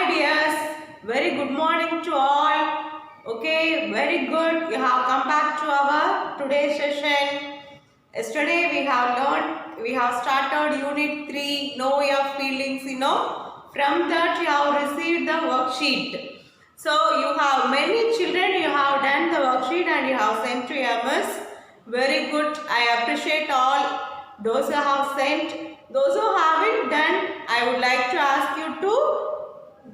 Hi dears, very good morning to all. Okay, very good. You have come back to our today's session. Yesterday we have started Unit 3, Know Your Feelings, From that you have received the worksheet. So you have many children, you have done the worksheet and you have sent to MS. Very good. I appreciate all those who have sent. Those who haven't done, I would like to ask you to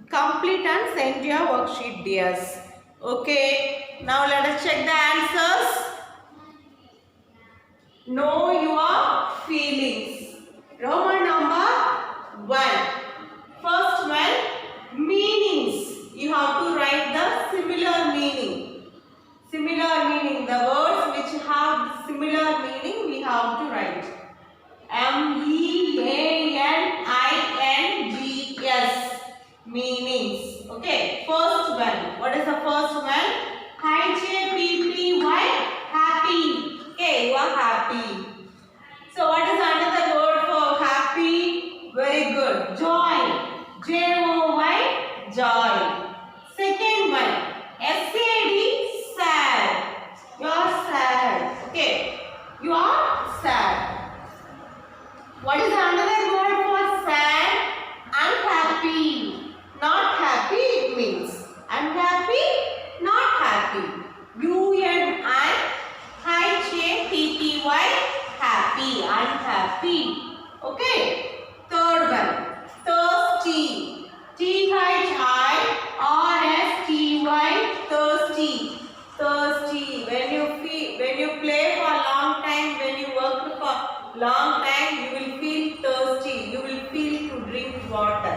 complete and send your worksheet, dears. Okay. Now let us check the answers. Know your feelings. Roman number 1. First one, meanings. You have to write the similar meaning. Similar meaning. The words which have similar meaning we have to write. MEANINGS. Meanings. Okay. First one. What is the first one? HAPPY. Happy. Okay. You are happy. So what is another word for happy? Very good. Joy. JOY. Joy. Second one. SAD. Sad. You are sad. Okay. You are sad. What is another word for sad? Unhappy. Not happy it means. Unhappy, not happy. UNIHAPPY. Happy. Unhappy. Okay. Third one. Thirsty. THIRSTY. Thirsty. Thirsty. When you play for a long time, when you work for long time, you will feel thirsty. You will feel to drink water.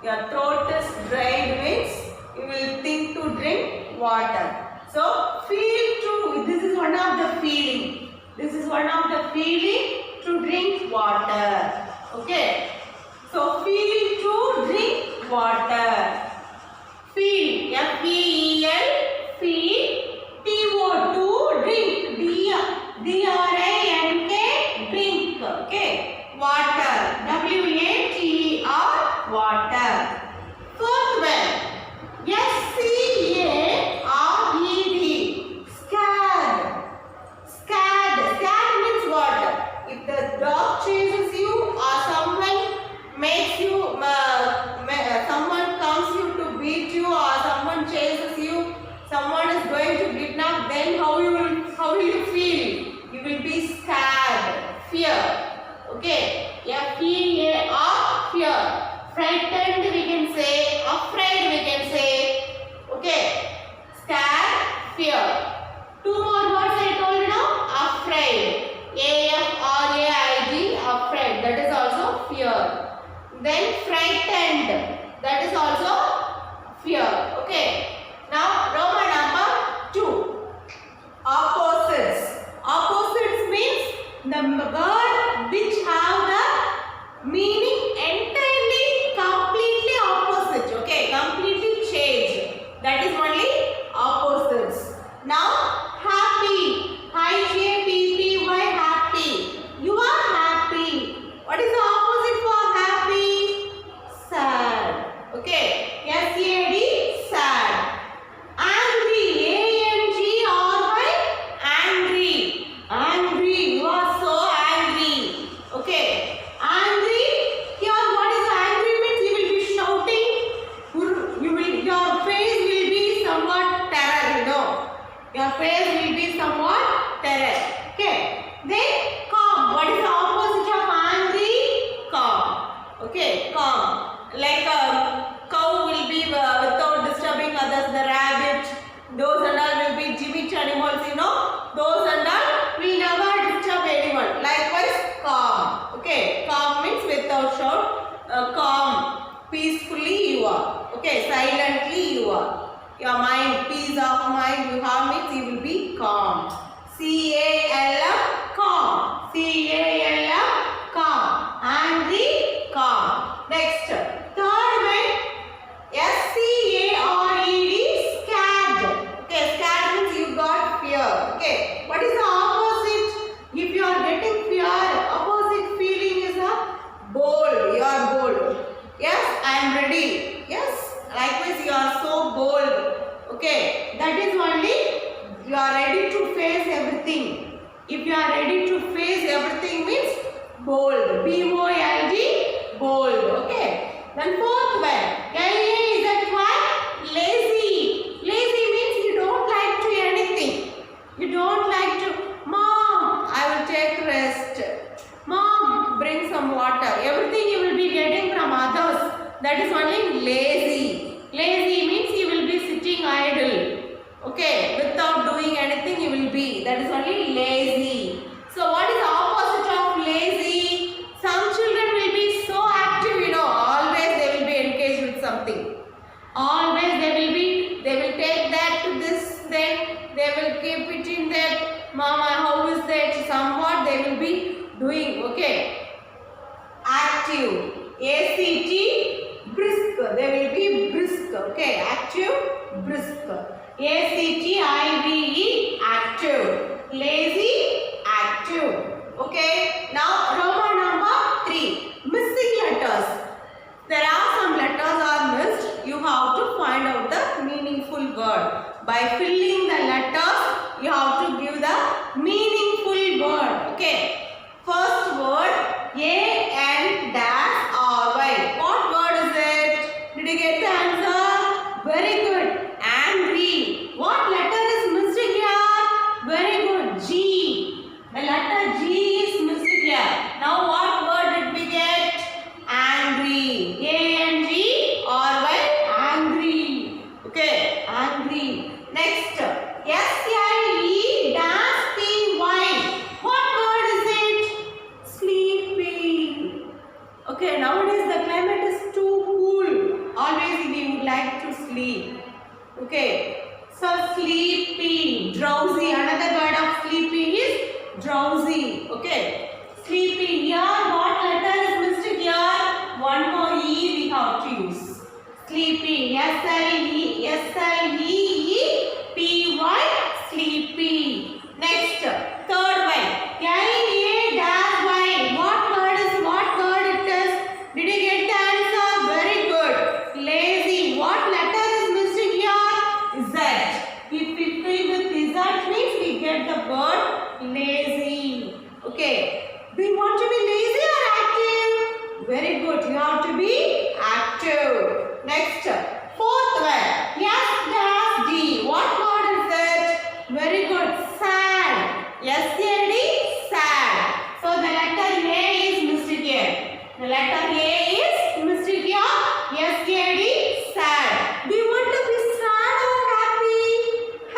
Your throat is dried means you will think to drink water. So feel to. This is one of the feeling. This is one of the feeling to drink water. Okay. So feel to drink water. Feel. FEEL. Feel. TO2 drink. DRINK drink. Okay. Water. WATER water. Fourth one. SCARED. Scared. Scared. Scared means what? If the dog chases you or someone makes you, someone comes you to beat you or someone chases you, someone is going to kidnap, then how will you feel? You will be scared. Fear. Okay. FEAR. Fear. Frightened we can say. Afraid we can say. Okay. Scared. Fear. Two more words I told you now. Afraid. AFRAID. Afraid. That is also fear. Then frightened. That is also fear. Okay. Now Roman number 2. Opposites. Opposites means the word which have the meaning entirely completely opposite. Okay. Completely change. That is only opposites. Now happy. HAPPY. Happy. You are happy. What is the opposite for happy? Sad. Okay. SAD. Sad. Angry. ANGRY. Angry. Angry. You are so angry. Okay. Angry. Here what is angry means? You will be shouting. Your face will be somewhat terror, Your face will be somewhat terror. Okay. Then calm. What is the opposite of angry? Calm. Okay. Calm. Like a cow will be without disturbing others. The rabbit. Those and all will be gibich animals, Those and all will never disturb anyone. Likewise, calm. Okay. Calm means without shout. Calm. Peacefully you are. Okay. Silently you are. Your mind, peace of mind you have means you will be calm. CALM. Calm. CALM. Calm. Angry. Calm. Next. Third one. SCARED. Scared. Okay. Scared means you got fear. Okay. What is the opposite? If you are getting fear, opposite feeling is a bold. You are bold. Yes, I am ready. Yes, Likewise, you are so bold. Okay, that is only you are ready to face everything. If you are ready to face everything means bold. B-O-L-D, bold. Okay. Then fourth one, L-A-Z-Y, lazy. Lazy means you don't like to do anything. You don't like to, Mom, I will take rest. Mom, bring some water. Everything you will be getting from others. That is only lazy. Lazy means you will be sitting idle. Okay, without doing anything you will be. That is only lazy. So what is the opposite of lazy? Some children will be so active, you know, always they will be engaged with something. Always they will take that to this, then they will keep it in that. Mama, how is that? Somewhat they will be doing. Okay. Active. A-C-T, brisk. They will be brisk. Okay. Active, brisk. A-C-T-I-V-E, active. Lazy, active. Okay. Now, Roman number 3. Missing letters. There are some letters are missed. You have to find out the meaningful word. By filling the letters, you have to give the meaningful word. Okay. First word, A-N-R-Y. What word is it? Did you get the answer? Very good. Angry. What letter is missing here? Very good. G. The letter G is missing here. Now what word did we get? Angry. A-N-G-R-Y. Angry. Okay. Angry. Next. S-L-E dash P-Y. What word is it? Sleepy. Okay. Nowadays the climate is too cool. Always we would like to sleep. Okay. So sleepy. Drowsy. Another word of sleepy is drowsy. Okay. Sleepy. Here what letter is missed here? One more E we have to use. Sleepy. S-L-E-P-Y. Sleepy. Next. Third one. L-A-Y. What word it is? Did you get the answer? Very good. Lazy. What letter is missing here? Z. If we fill with Z means we get the word lazy. Okay. Do you want to be lazy or active? Very good. You have to be active. Next. Fourth one. S-D. What word is it? Very good. Sad. S-A-D. Sad. So the letter A is missed here. The letter A is missed here. S-A-D. Sad. Do you want to be sad or happy?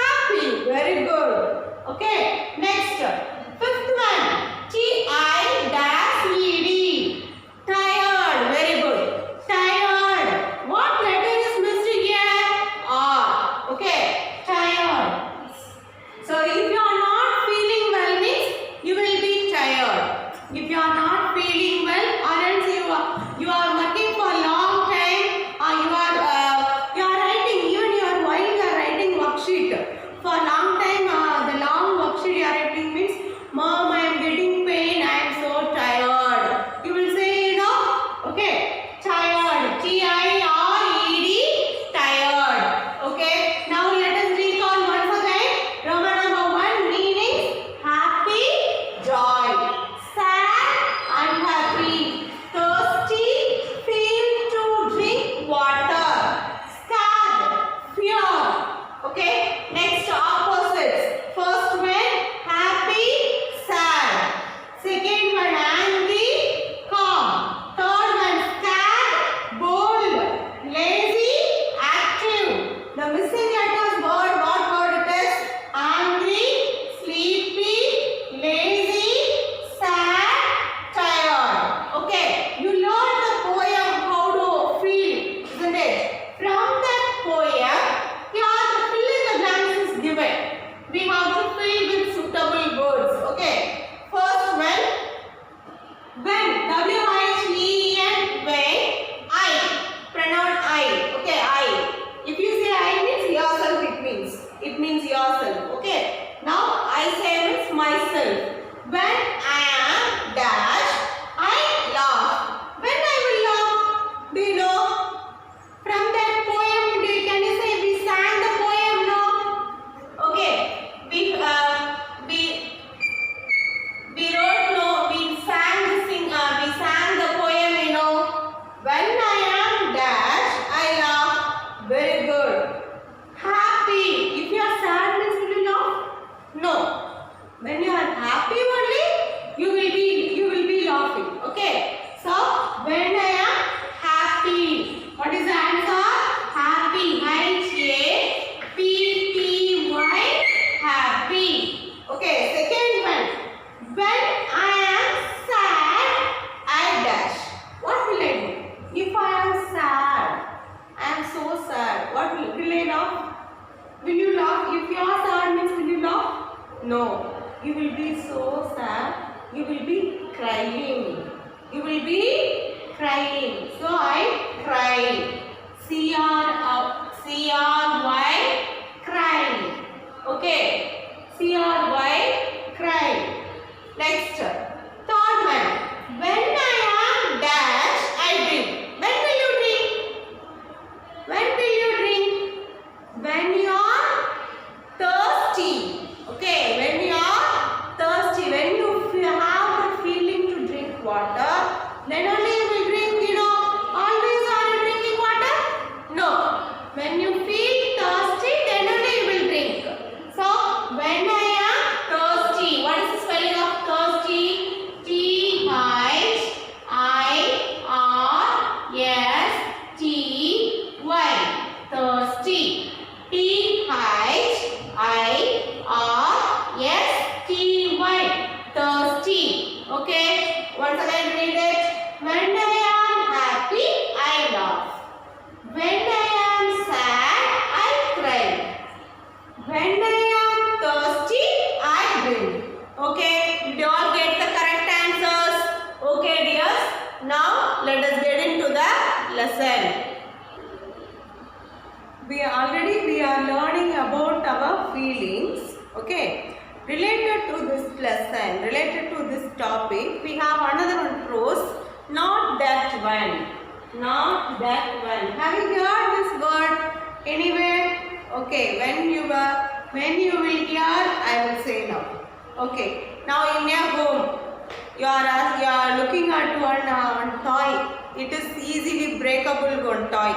Happy. Very good. Okay. Next. Fifth one. T-I-E-D. Tired. Very good. Tired. What letter is missed here? R. Okay. Tired. So if you are not feeling well means you will be tired. If you are not feeling well or else you are working for a long time or you are writing even while you are writing worksheet. For a long time the long worksheet you are writing means, Mom, I am getting pain, I am so tired. You will say, you know, okay, tired. T-I-R-E-D, tired. Okay. Now let us recall once again. Roman number 1 meaning happy, joy. Sad, unhappy. Thirsty, feel to drink water. Scared, fear. Okay. Next opposites. First one, happy, sad. Second one, angry, calm. Third one, scared, bold. Lazy, active. The missing letters word, what word it is? Angry, sleepy, lazy, sad, tired. Okay, you learned the poem how to feel, isn't it? From that poem, here the fill in the blanks is given. We have to fill with suitable words. Okay. First one, when. W-H-E-N, when. I. Pronoun I. Okay, I. If you say I means yourself, it means yourself. Okay. Now I say means myself. When I am dash, I laugh. When I will laugh, do you know? From that poem No. You will be so sad. You will be crying. You will be crying. So I cry. C-R-Y, crying. Okay. C-R-Y, crying. Next. Third one. When I am dash, I drink. When will you drink? When will you drink? When you are thirsty. Okay. When you are thirsty. When you have the feeling to drink water, then only you will drink, Always are you drinking water? No. When you feel thirsty, then only you will drink. So, when I am thirsty. What is the spelling of thirsty? T-H-I-R-S-T-Y. Thirsty. T-H-I-R-S-T-Y. Thirsty. Okay. Once again read it. When I am happy, I laugh. When I am sad, I cry. When I am thirsty, I drink. Okay. Did you all get the correct answers? Okay, dears. Now let us get into the lesson. We are learning about our feelings. Okay. Related to this lesson, related to this topic, we have another one prose. Not that one. Not that one. Have you heard this word anywhere? Okay. When you will hear, I will say now. Okay. Now in your home, you are looking at one toy. It is easily breakable toy.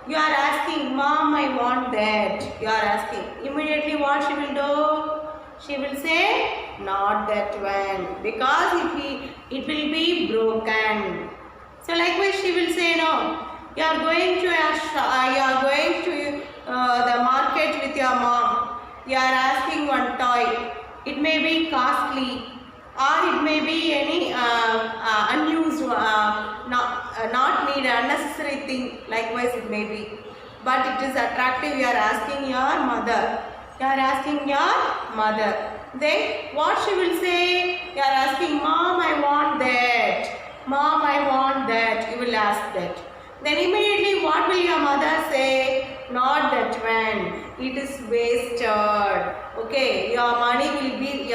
You are asking, Mom, I want that. You are asking. Immediately what she will do? She will say, not that one. Because it will be broken. So likewise she will say, no. You are going to the market with your mom. You are asking one toy. It may be costly, or it may be any unused, not need unnecessary thing. Likewise it may be, but it is attractive. You are asking your mother. Then what she will say? You are asking, Mom, I want that. Mom, I want that. You will ask that. Then immediately what will your mother say? Not that one. It is wasted. Okay, our money will be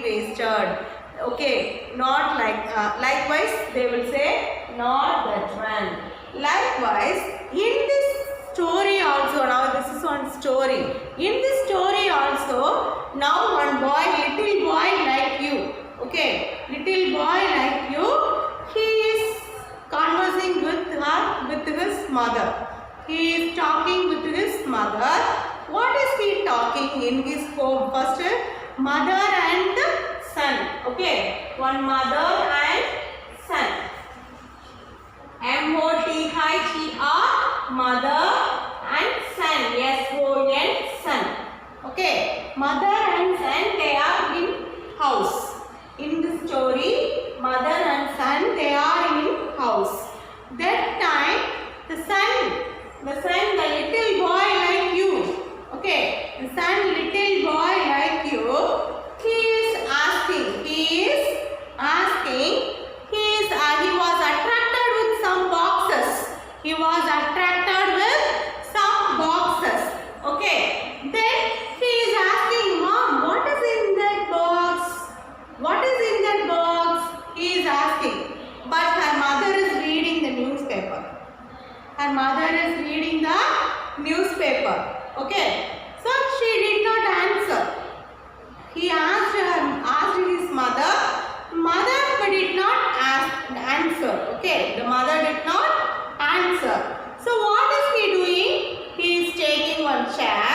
wasted. Okay, not like likewise they will say not that one. Likewise, in this story also, now this is one story. In this story also, now one boy, little boy like you. Okay, little boy like you, he is conversing with his mother. He is talking with his mother. What is he talking in his home? First, mother and son. Okay, one mother and son. M-O-T-H-E-R, mother and son. S-O-N, son. Okay, mother and son, they are in house. In the story, mother and son, they are in house. That time, the little boy like you, okay, the son, little boy like you, he was attracted with some boxes. Okay, then he is asking, Mom, what is in that box? He is asking, but her mother is reading the newspaper. Okay, so she did not answer. He asked his mother, but did not answer. Okay, the mother did not answer. So what is he doing? He is taking one chair.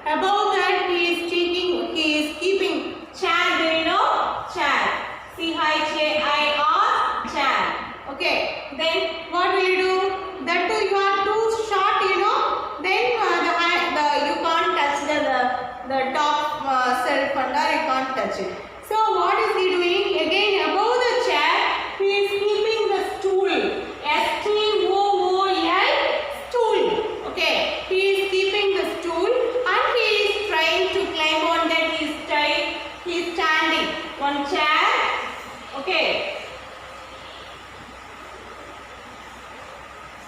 Above that, he is keeping chair. Do you know chair? C-H-A-I-R, chair. Okay, then what will you do? That too, you are too short, then you can't touch the top shelf and you can't touch it. So what is he doing? Again, above the chair, he is keeping the stool. S-T-O-O-L, stool. Okay, he is keeping the stool and he is trying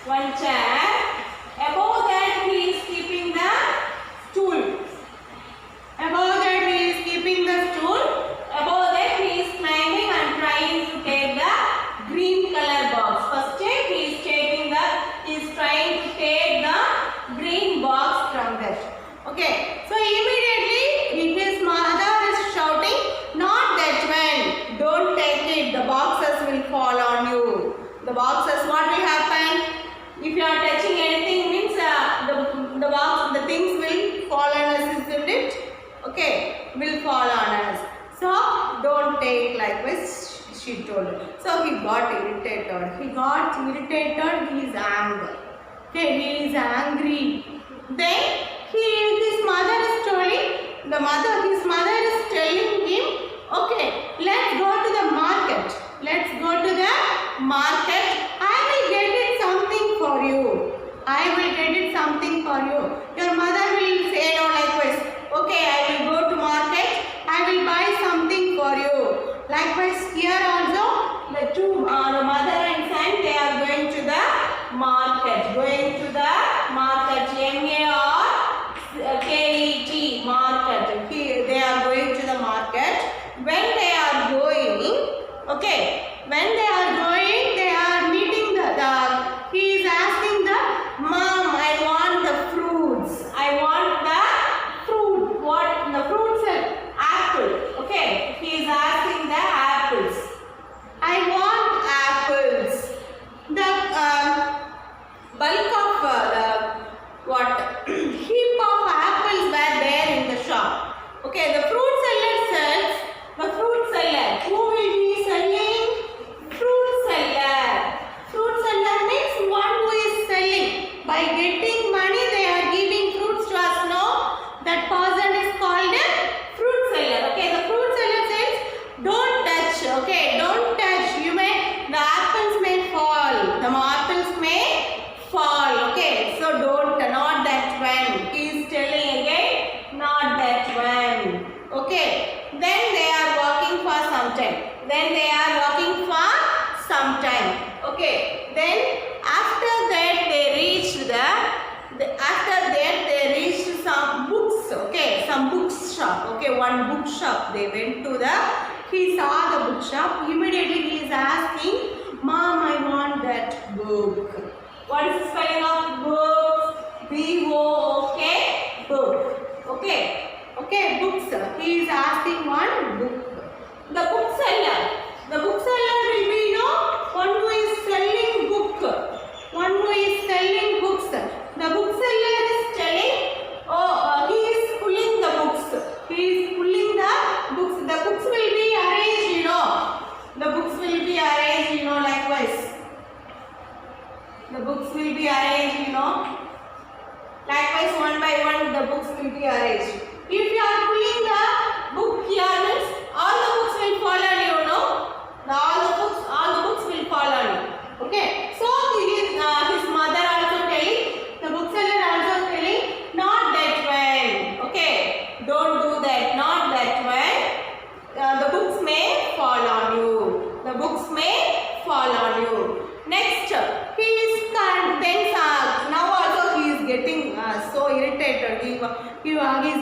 one chair. Above that he is keeping the stool. Above that he is keeping the stool. Above that he is climbing and trying to take the green color box. First he is taking the, he is trying to take the green box from that. Okay, so immediately his mother is shouting, not that one, don't take it, the boxes will fall on you. The boxes, what will happen? If you are touching anything means the box, the things will fall on us, isn't it? Okay, will fall on us. So don't take like this, she told. So he got irritated. He is angry. Okay, he is angry. Then his mother is telling, his mother is telling him, okay, let's go to the market. Let's go to the market. I will get it something for you. I will get it something for you. Your mother will say no likewise. Okay, I will go to market. I will buy something for you. Likewise here also, the two, the mother and son, they are going to the market. Going to the market. M-A-R-K-E-T, market. They are going to the market. When they are going, okay, when they are going, they are meeting he is asking the mom, I want the fruits. I want the fruit. What? The fruits are apple. Okay, he is asking the apples. I want apples. The bulk of heap of apples were there in the shop. Okay, the fruit seller sells. The fruit seller. Who will be selling? Fruit seller. Fruit seller means one who is selling. By getting money, they are giving fruits to us. No, that person is called a fruit seller. Okay, the fruit seller says, don't touch. Okay, don't touch. The apples may fall. The apples may fall. Okay, so don't, not that one. He is telling again, not that one. Okay, then they are walking for some time. Okay, then after that they reached some books. Okay, some books shop. Okay, one book shop. They went to he saw the book shop. Immediately he is asking, Mom, I want that book. What is the spelling of book? B-O-O-K, book. Okay, books. He is asking one book. The bookseller will be, one who is selling book. One who is selling books. The bookseller is telling, he is pulling the books. He is pulling the books. The books will be arranged, The books will be arranged, likewise. The books will be arranged, Likewise, one by one, the books will be arranged. If you are pulling the book here, means all the books will fall on you, all the books will fall on you. Okay. So his mother also telling, the bookseller also telling, not that one. Okay. Don't do that. Not that one. The books may fall on you. The books may fall on you. Next, he is now also he is getting so irritated. He is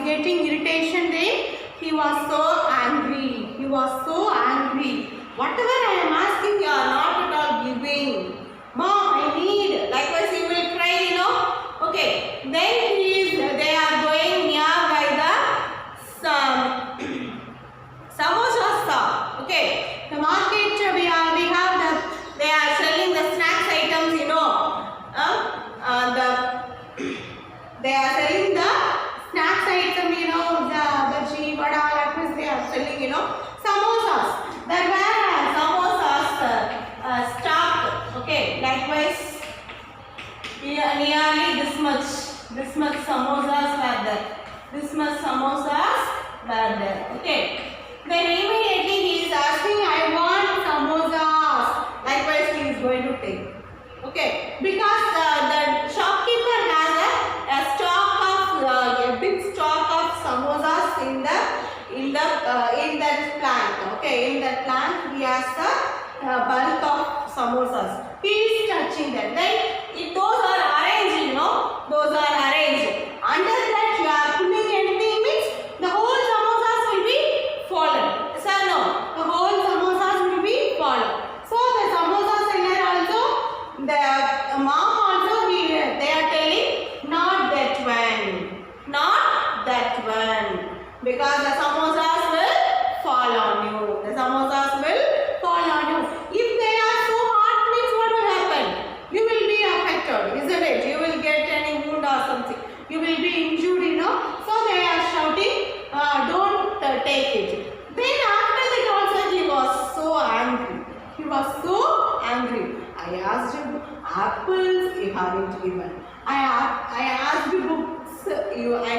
getting irritation. Then he was so angry. Whatever I am asking, you are not at all giving. Mom, I need. Likewise, he will cry. Okay. Then they are going near by the samosa shop. Okay. The market we have they are selling the snacks items. They are selling the snacks item. The bhaji, vada, like this they are selling. Samosas. There were samosas stock. Okay. Likewise, nearly this much samosas were there. Okay. Then immediately he is asking, I want samosas. Likewise, he is going to take. Okay. Because the shopkeeper has a big stock of samosas in that plant. Okay. In that plant, he has a bulk of samosas. He is touching that. Then The mom also they are telling not that one, not that one, because the samosas will fall on you. The samosas will fall on you. If they are so hot, means what will happen? You will be affected, isn't it? You will get any wound or something. You will be injured, you know. So they are shouting, don't take it. Then after that also he was so angry. He was so angry. I asked him apples, you haven't given. I asked books, I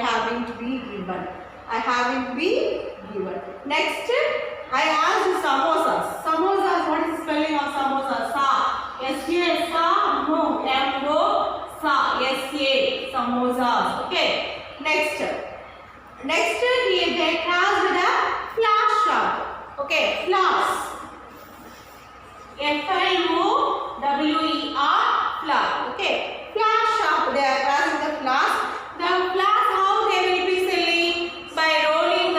haven't been given. I haven't been given. Next, I asked samosas. Samosas, what is the spelling of samosas? Sa. S-A, sa, no. M-O, sa. S-A, samosas. Okay. Next, they crossed the flower shop. Okay, flowers. F-L-O-W-E-R, flower. Okay, flower shop. They are crossing the flowers. The flowers, how they will be selling? By rolling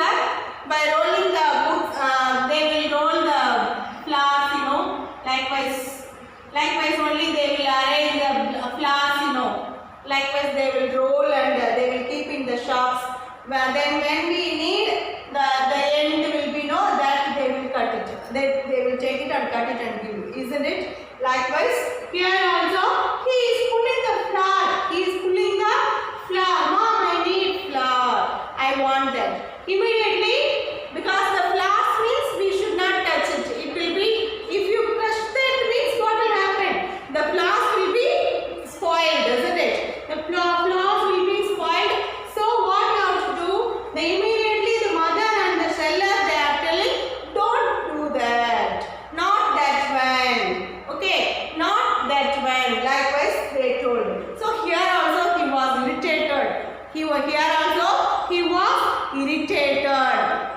the books. They will roll the flowers, you know. Likewise, only they will arrange the flowers, you know. Likewise, they will roll and they will keep in the shops. But then when we need the end will be that they will cut it. They will take it and cut it and give you, isn't it? Likewise, here also he is pulling the flower. He is pulling the flower. Mom, I need flower. I want that. Immediately, because the flowers means we should not touch it. It will be, if you touch that means what will happen? The flowers will be spoiled, isn't it? The flowers will be spoiled. So what you have to do? Immediately the mother and the seller, they are telling, don't do that. Not that one. Okay, not that one. Likewise, they told. So here also he was irritated. Here also he was irritated.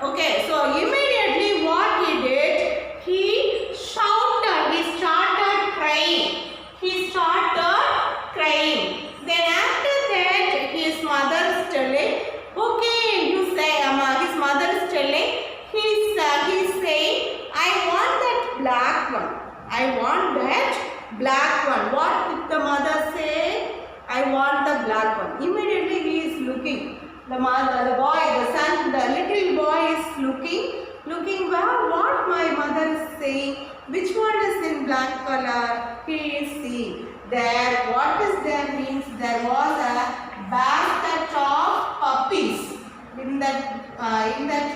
Okay, so immediately what he did? He shouted. He started crying. He started crying. Then after that, his mother is telling, okay, you say, his mother is telling, he's saying, I want that black one. I want that black one. What did the mother say? I want the black one. Immediately he is looking. The mother, the boy, the son, the little boy is looking well, what my mother is saying. Which one is in black color? He is seeing. There, what is there means there was a basket of puppies. In that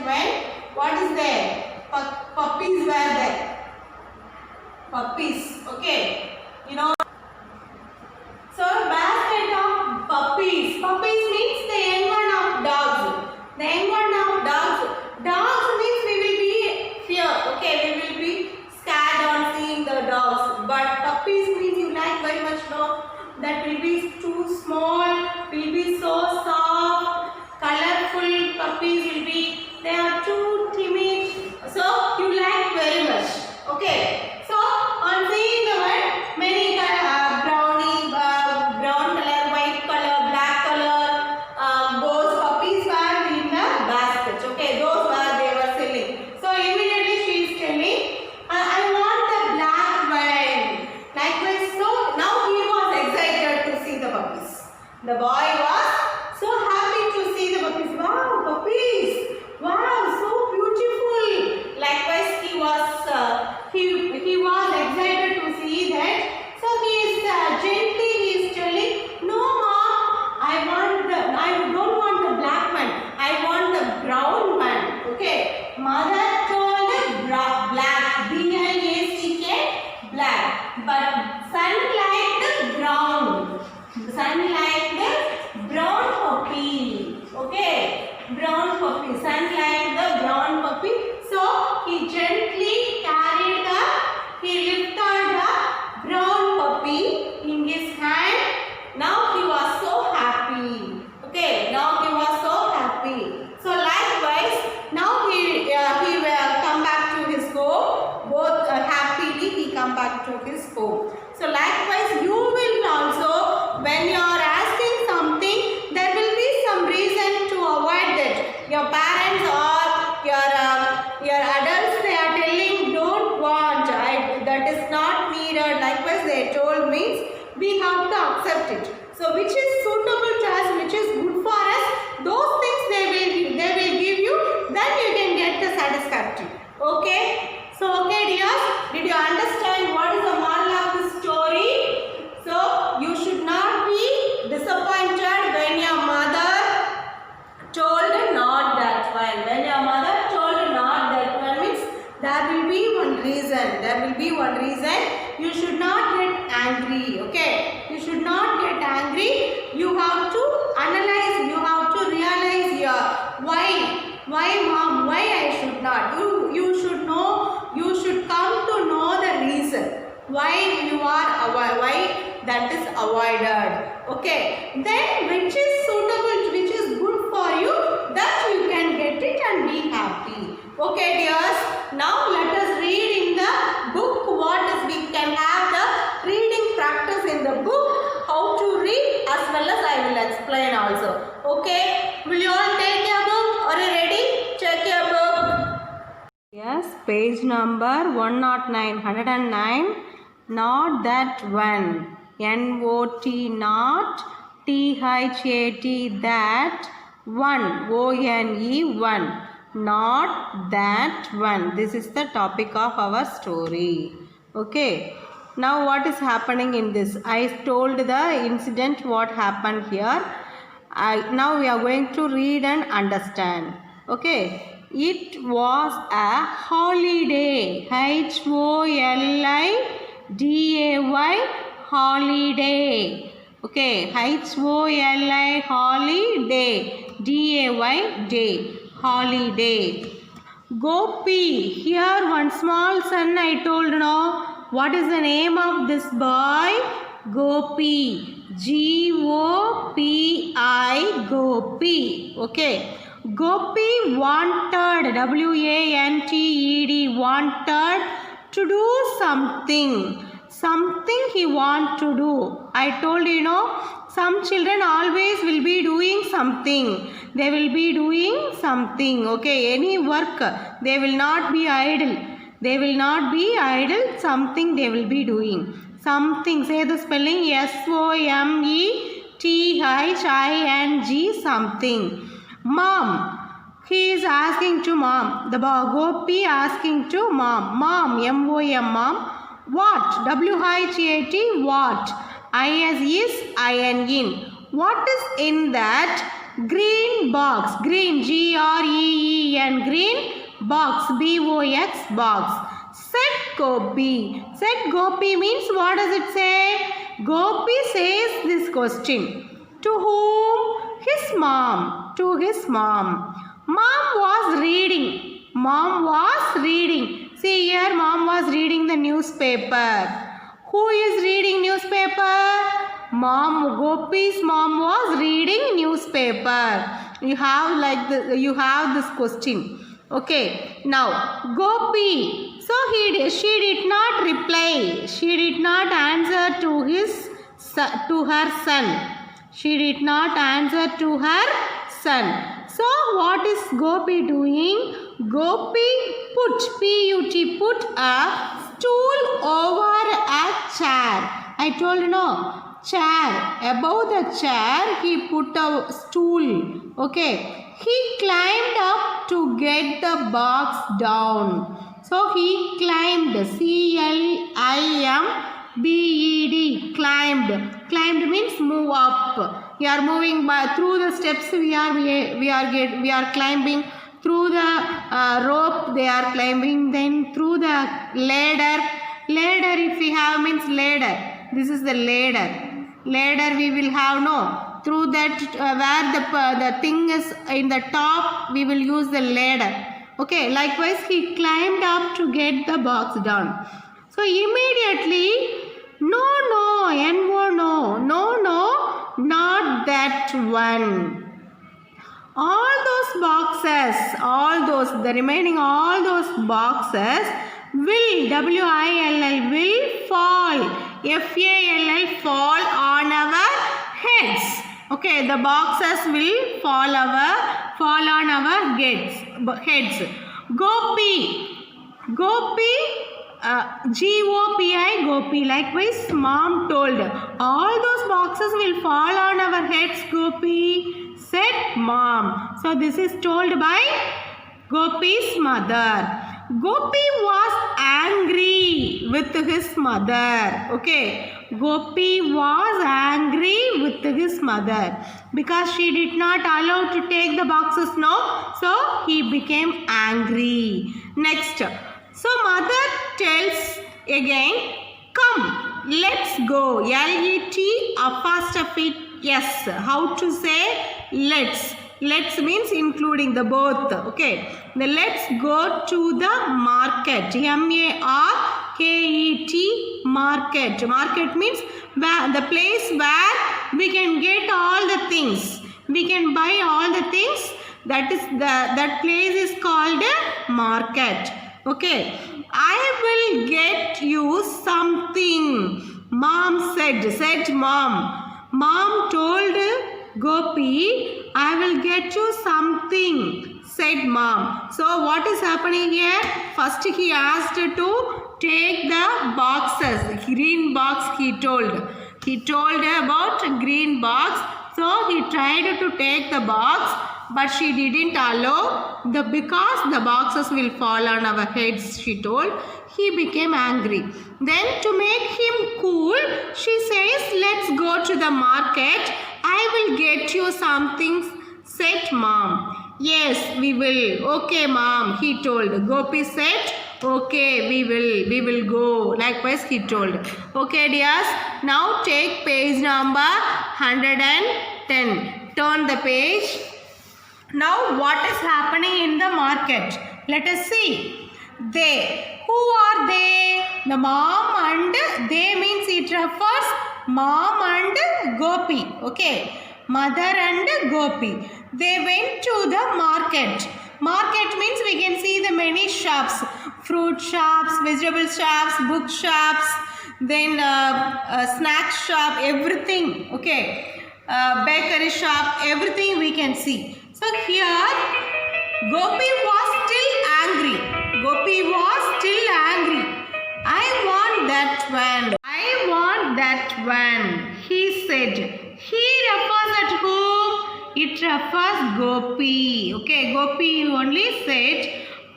when, what is there? Puppies were there. Puppies, okay. You know. So basket of puppies. Puppies means the young one of dogs. The young one of dogs. Dogs means we will be fear. Okay, we will be scared on seeing the dogs. But puppies means you like very much dog. That will be too small. Will be so soft. Colorful puppies will be. They are too timid. So you like very much. Okay. So on seeing the one, many brown color, white color, black color, those puppies were in the basket. Okay, those were they were selling. So immediately she is telling, I want the black one. Likewise, so now he was excited to see the puppies. The boy was so happy to see the puppies. Wow, puppies! Wow, so beautiful. Likewise, he was excited to see that. So he is gently telling, no mom, I don't want the black one. I want the brown one. Okay. Mother told black, B-L-A-C-K, black. But son liked the brown. Son liked the So which is suitable to us, which is good for us, those things they will give you, then you can get the satisfactory. Okay. So okay dears, did you understand what is the moral of the story? So you should not be disappointed when your mother told not that one. When your mother told not that one means there will be one reason. There will be one reason. You should not get angry. Okay. You should not get angry. You have to analyze. You have to realize here why. Why mom? Why I should not? You should know. You should come to know the reason why you are why that is avoided. Okay. Then which is suitable, which is good for you, that you can get it and be happy. Okay dears. Now let us read in the book what is, we can have the reading practice in the book, how to read, as well as I will explain also. Okay. Will you all take your book? Are you ready? Check your book. Yes, page number 109. Not that one. N-O-T not. T-H-A-T that. One. O-N-E one. Not that one. This is the topic of our story. Okay. Now what is happening in this? I told the incident what happened here. Now we are going to read and understand. Okay. It was a holiday. H-O-L-I-D-A-Y. Holiday. Okay. H-O-L-I holiday. D-A-Y day. Holiday. Gopi. Here one small son I told no. What is the name of this boy? Gopi. G-O-P-I. Gopi. Okay. Gopi wanted, W-A-N-T-E-D, wanted to do something. Something he want to do. I told you know, some children always will be doing something. They will be doing something. Okay, any work. They will not be idle. They will not be idle. Something they will be doing. Something. Say the spelling. S-O-M-E-T-H-I-N-G. Something. Mom. He is asking to mom. The Gopi asking to mom. Mom. M-O-M. Mom. What? W-H-A-T. What? I-S is I-N-G. What is in that green box? Green. G-R-E-E-N. Green box. B-O-X. Box. Said Gopi. Said Gopi means what does it say? Gopi says this question. To whom? His mom. To his mom. Mom was reading. Mom was reading. See here, mom was reading the newspaper. Who is reading newspaper? Mom. Gopi's mom was reading newspaper. You have you have this question. Okay. Now Gopi. So she did not reply. She did not answer to her son. She did not answer to her son. So what is Gopi doing? Gopi P-U-T, put a stool over a chair. I told you no. Chair. Above the chair he put a stool. Okay. He climbed up to get the box down. So he climbed. C-L-I-M-B-E-D. Climbed. Climbed means move up. We are moving through the steps. We are climbing through the rope. They are climbing. Then through the ladder. Ladder if we have means ladder. This is the ladder. Ladder we will have no. Through that where the thing is in the top, we will use the ladder. Okay. Likewise, he climbed up to get the box down. So immediately, no, not that one. All those boxes, the remaining all those boxes will, W-I-L-L, will fall, F-A-L-L, fall on our heads. Okay, the boxes will fall on our heads. Gopi, G-O-P-I, Gopi. Likewise, mom told all those boxes will fall on our heads, Gopi? Said mom. So this is told by Gopi's mother. Gopi was angry with his mother. Okay. Gopi was angry with his mother because she did not allow to take the boxes, no? So he became angry. Next. So mother tells again, come, let's go. L-E-T, apostrophe S. How to say let's? Let's means including the both. Okay. The let's go to the market. M-A-R-K-E-T, market. Market means the place where we can get all the things. We can buy all the things. That place is called a market. Okay. I will get you something. Mom said mom. Mom told Gopi, I will get you something, said mom. So what is happening here? First he asked to take the boxes. Green box he told. He told about green box. So he tried to take the box, but she didn't allow because the boxes will fall on our heads, she told. He became angry. Then to make him cool, she says, let's go to the market. I will get you something, said mom. Yes, we will. Okay, mom, he told. Gopi said, okay, we will go. Likewise, he told. Okay, dears. Now take page number 110. Turn the page. Now what is happening in the market? Let us see. They. Who are they? The mom and they means it refers mom and Gopi. Okay. Mother and Gopi. They went to the market. Market means we can see the many shops. Fruit shops, vegetable shops, book shops, then snack shop, everything. Okay. Bakery shop, everything we can see. So here Gopi was still angry. Gopi was still angry. I want that one. I want that one. He said. He refers at whom? It refers Gopi. Okay, Gopi only said,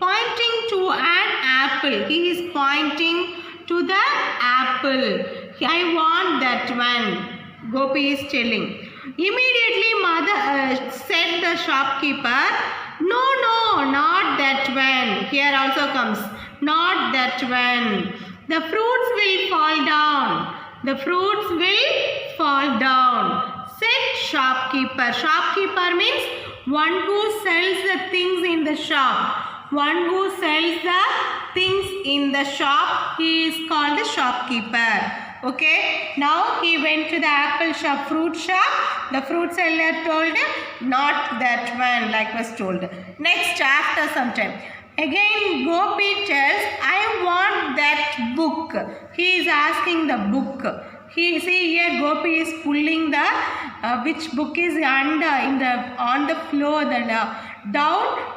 pointing to an apple. He is pointing to the apple. I want that one. Gopi is telling. Immediately mother said the shopkeeper, no, not that one. Here also comes, not that one. The fruits will fall down. The fruits will fall down, said shopkeeper. Shopkeeper means one who sells the things in the shop. One who sells the things in the shop, he is called the shopkeeper. Okay, now he went to the apple shop, fruit shop. The fruit seller told him, not that one, like was told. Next, after some time, again Gopi tells, I want that book. He is asking the book. He see here Gopi is pulling the which book is under on the floor down.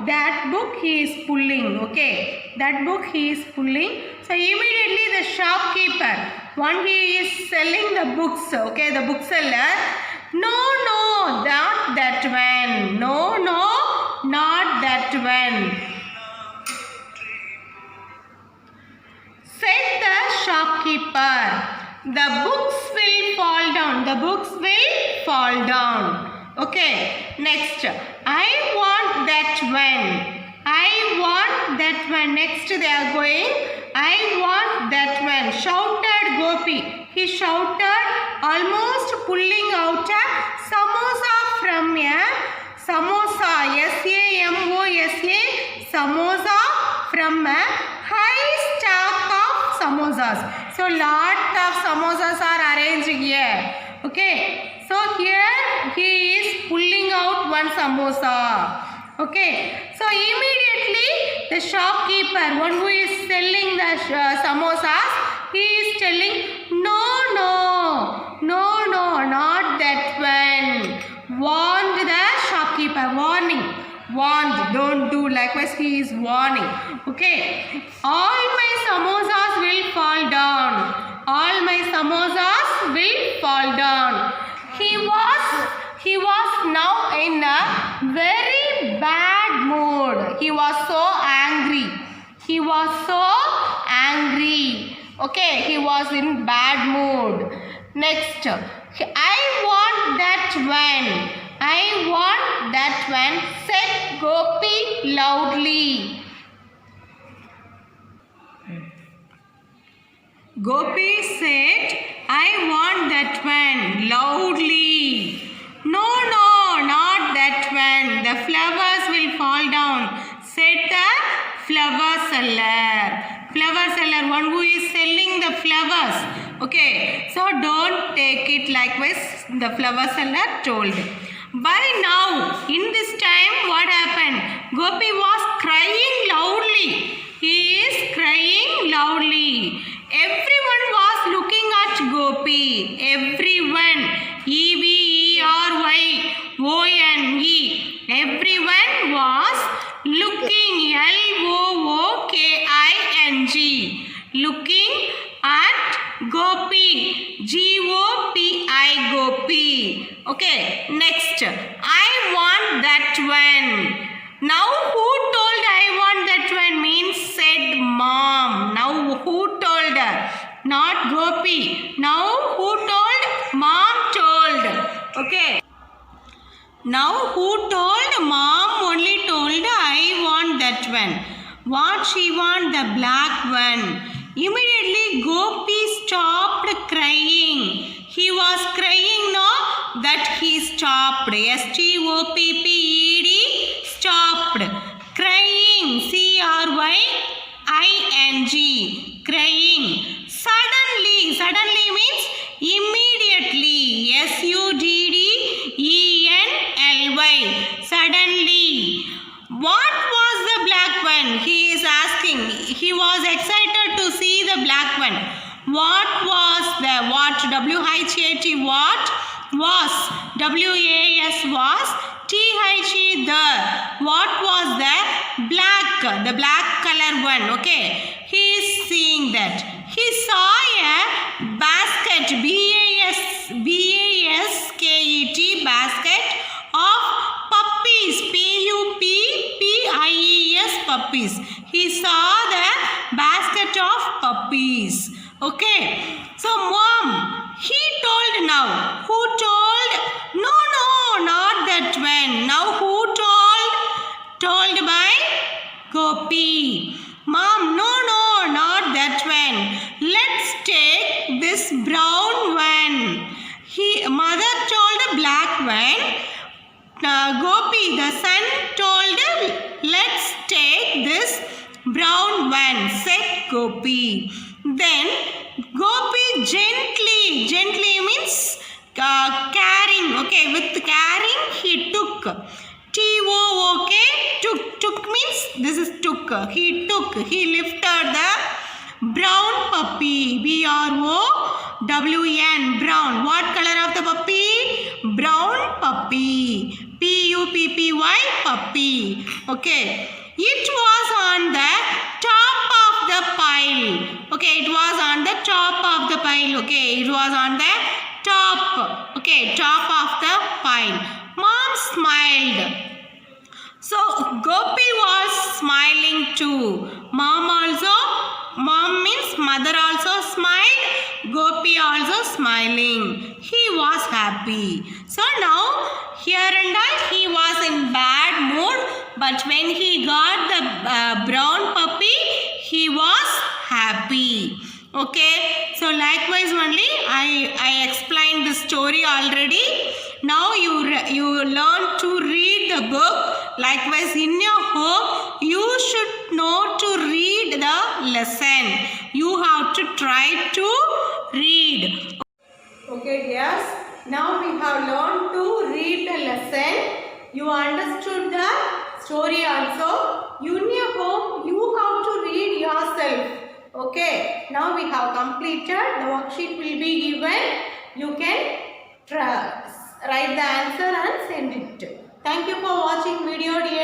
That book he is pulling. Okay, that book he is pulling. So immediately the shopkeeper, one he is selling the books. Okay, the bookseller. No, not that one. No, not that one. Said the shopkeeper. The books will fall down. The books will fall down. Okay. Next. I want that one. I want that one. Next they are going. I want that one. Shouted Gopi. He shouted, almost pulling out a samosa from a samosa. S-A-M-O-S-A. Samosa from a high stack of samosas. So lot of samosas are arranged here. Okay. So here he is pulling out one samosa. Okay. So immediately the shopkeeper, one who is selling the samosas, he is telling, no, not that one. Warned the shopkeeper. Warned. Don't do. Likewise he is warning. Okay. All my samosas will fall down. All my samosas will fall down. He was now in a very bad mood. He was so angry. He was so angry. Okay, he was in bad mood. Next, I want that one. I want that one, said Gopi loudly. Gopi said, I want that one loudly. No, no, not that one. The flowers will fall down, said the flower seller. Flower seller, one who is selling the flowers. Okay, so don't take it likewise, the flower seller told. By now, in this time, what happened? Gopi was crying loudly. He is crying loudly. Everyone was looking at Gopi. Everyone. EVERYONE. Everyone was looking. LOOKING. Looking at Gopi. GOPI. Gopi. Okay. Next. I want that one. Now who told I want that one means said mom. Now who told her? Not Gopi. Now who told? Mom told. Okay. Now who told? Mom only told I want that one. What she want? The black one. Immediately Gopi stopped crying. He was crying now that he stopped. STOPPED. Stopped. Crying. CRYING. Crying. Suddenly. Suddenly means immediately. SUDDENLY. Suddenly. What was the black one? He is asking. He was excited to see the black one. What was the what? WHAT what? Was. WAS was. THE the. What was the black? The black color one. Okay. He is seeing that. He saw a basket. BASKET. Basket of puppies. PUPPIES. Puppies. He saw the basket of puppies. Okay. So mom, he told now. Who told? No, not that one. Now who told? Told by Gopi. Mom, no, not that one. Let's take this brown one. Mother told the black one. Gopi, the son told, let's take this brown one, said Gopi. Then Gopi gently means carrying. Okay, with carrying he took. TOOK. Took means this is took. He lifted the brown puppy. BROWN. Brown. What color of the puppy? Brown puppy. PUPPY. Puppy. Okay. It was on the top of the pile. Okay, it was on the top of the pile. Okay, it was on the top. Okay, top of the pile. Mom smiled. So Gopi was smiling too. Mom means mother also smiled. Gopi also smiling. He was happy. So now here and all he was in bad mood. But when he got the brown puppy, he was happy. Okay. So likewise only I explained the story already. Now you learn to read the book. Likewise in your home you should know to read the lesson. You have to try to read. Okay dears. Now we have learned to read the lesson. You understood the story also. In your home you have to read yourself. Okay. Now we have completed. The worksheet will be given. You can write the answer and send it. Thank you for watching video dear.